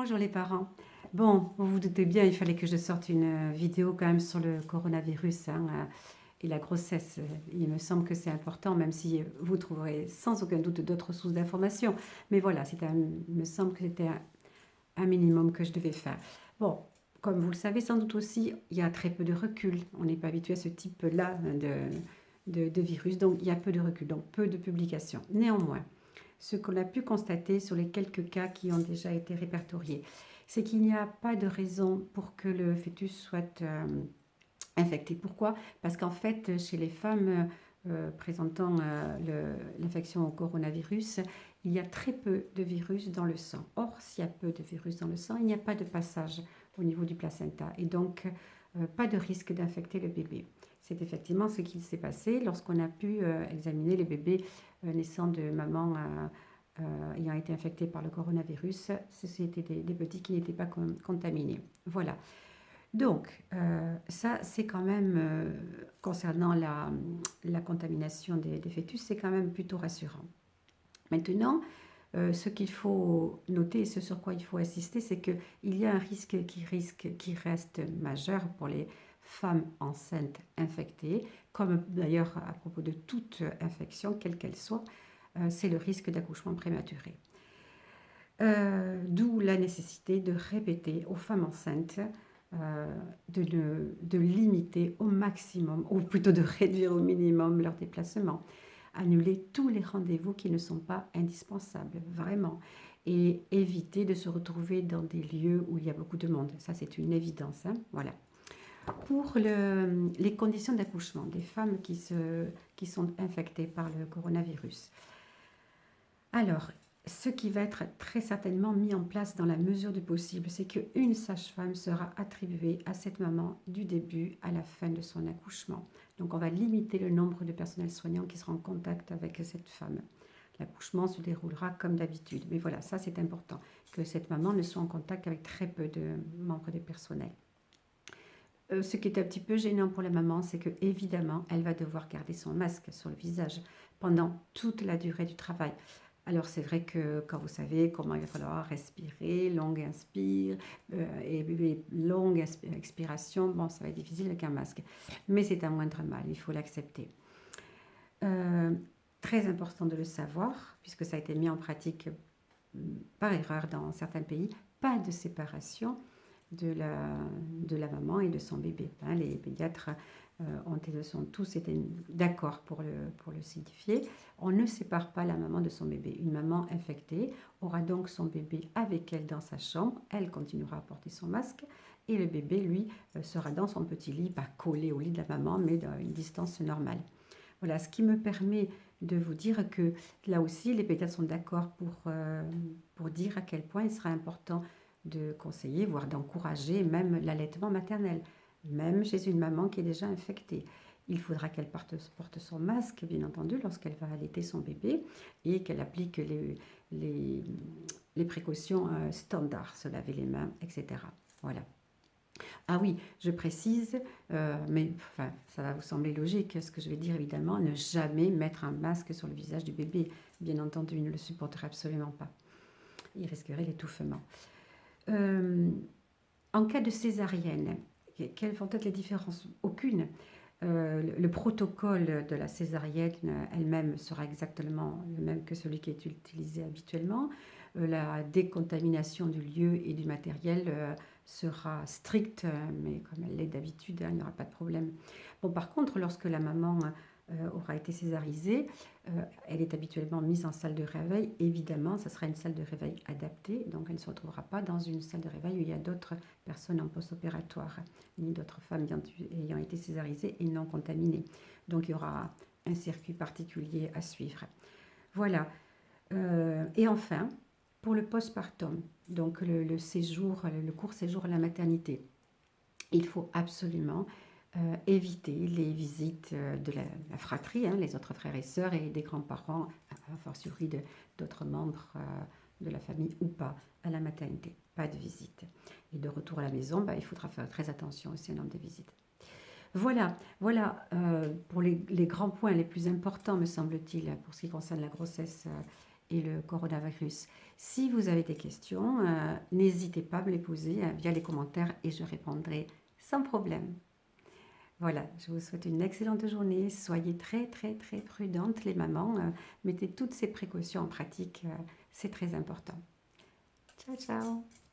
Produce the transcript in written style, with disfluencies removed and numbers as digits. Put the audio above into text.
Bonjour les parents. Bon, vous vous doutez bien, il fallait que je sorte une vidéo quand même sur le coronavirus et la grossesse. Il me semble que c'est important, même si vous trouverez sans aucun doute d'autres sources d'informations. Mais voilà, il me semble que c'était un minimum que je devais faire. Bon, comme vous le savez sans doute aussi, il y a très peu de recul. On n'est pas habitué à ce type-là de virus, donc il y a peu de recul, donc peu de publications. Néanmoins, ce qu'on a pu constater sur les quelques cas qui ont déjà été répertoriés, c'est qu'il n'y a pas de raison pour que le fœtus soit infecté. Pourquoi? Parce qu'en fait, chez les femmes présentant l'infection au coronavirus, il y a très peu de virus dans le sang. Or, s'il y a peu de virus dans le sang, il n'y a pas de passage au niveau du placenta et donc pas de risque d'infecter le bébé. C'est effectivement ce qui s'est passé lorsqu'on a pu examiner les bébés naissant de mamans ayant été infectés par le coronavirus. C'était des petits qui n'étaient pas contaminés. Voilà. Donc, ça, c'est quand même, concernant la contamination des fœtus, c'est quand même plutôt rassurant. Maintenant, ce qu'il faut noter et ce sur quoi il faut insister, c'est qu'il y a un risque qui reste majeur pour les femmes enceintes infectées, comme d'ailleurs à propos de toute infection, quelle qu'elle soit, c'est le risque d'accouchement prématuré. D'où la nécessité de répéter aux femmes enceintes de limiter au maximum, ou plutôt de réduire au minimum leur déplacement, annuler tous les rendez-vous qui ne sont pas indispensables, vraiment, et éviter de se retrouver dans des lieux où il y a beaucoup de monde. Ça, c'est une évidence, hein, voilà. Pour les conditions d'accouchement des femmes qui sont infectées par le coronavirus. Alors, ce qui va être très certainement mis en place dans la mesure du possible, c'est qu'une sage-femme sera attribuée à cette maman du début à la fin de son accouchement. Donc, on va limiter le nombre de personnels soignants qui seront en contact avec cette femme. L'accouchement se déroulera comme d'habitude. Mais voilà, ça c'est important, que cette maman ne soit en contact avec très peu de membres du personnel. Ce qui est un petit peu gênant pour la maman, c'est que évidemment, elle va devoir garder son masque sur le visage pendant toute la durée du travail. Alors c'est vrai que quand vous savez comment il va falloir respirer, longue inspire et longue expiration, bon, ça va être difficile avec un masque. Mais c'est un moindre mal, il faut l'accepter. Euh, Très important de le savoir, puisque ça a été mis en pratique par erreur dans certains pays, pas de séparation de la maman et de son bébé. Hein, les pédiatres sont tous été d'accord pour le signifier. On ne sépare pas la maman de son bébé. Une maman infectée aura donc son bébé avec elle dans sa chambre. Elle continuera à porter son masque et le bébé, lui, sera dans son petit lit, pas collé au lit de la maman, mais dans une distance normale. Voilà, ce qui me permet de vous dire que là aussi, les pédiatres sont d'accord pour dire à quel point il sera important de conseiller, voire d'encourager même l'allaitement maternel, même chez une maman qui est déjà infectée. Il faudra qu'elle porte son masque, bien entendu, lorsqu'elle va allaiter son bébé et qu'elle applique les précautions standards, se laver les mains, etc. Voilà. Ah oui, je précise, mais enfin, ça va vous sembler logique, ce que je vais dire évidemment, ne jamais mettre un masque sur le visage du bébé. Bien entendu, il ne le supporterait absolument pas. Il risquerait l'étouffement. En cas de césarienne, quelles vont être les différences? Aucune. Le protocole de la césarienne elle-même sera exactement le même que celui qui est utilisé habituellement. La décontamination du lieu et du matériel sera stricte, mais comme elle l'est d'habitude, hein, il n'y aura pas de problème. Bon, par contre, lorsque la maman aura été césarisée, elle est habituellement mise en salle de réveil. Évidemment, ce sera une salle de réveil adaptée, donc elle ne se retrouvera pas dans une salle de réveil où il y a d'autres personnes en post-opératoire, ni d'autres femmes ayant été césarisées et non contaminées. Donc il y aura un circuit particulier à suivre. Voilà. Et enfin, pour le postpartum, donc le court séjour à la maternité, il faut absolument éviter les visites de la fratrie, hein, les autres frères et sœurs et des grands-parents, a fortiori d'autres membres de la famille ou pas, à la maternité. Pas de visite. Et de retour à la maison, il faudra faire très attention aussi au nombre de visites. Voilà pour les grands points les plus importants, me semble-t-il, pour ce qui concerne la grossesse et le coronavirus. Si vous avez des questions, n'hésitez pas à me les poser via les commentaires et je répondrai sans problème. Voilà, je vous souhaite une excellente journée. Soyez très prudentes les mamans. Mettez toutes ces précautions en pratique, c'est très important. Ciao, ciao!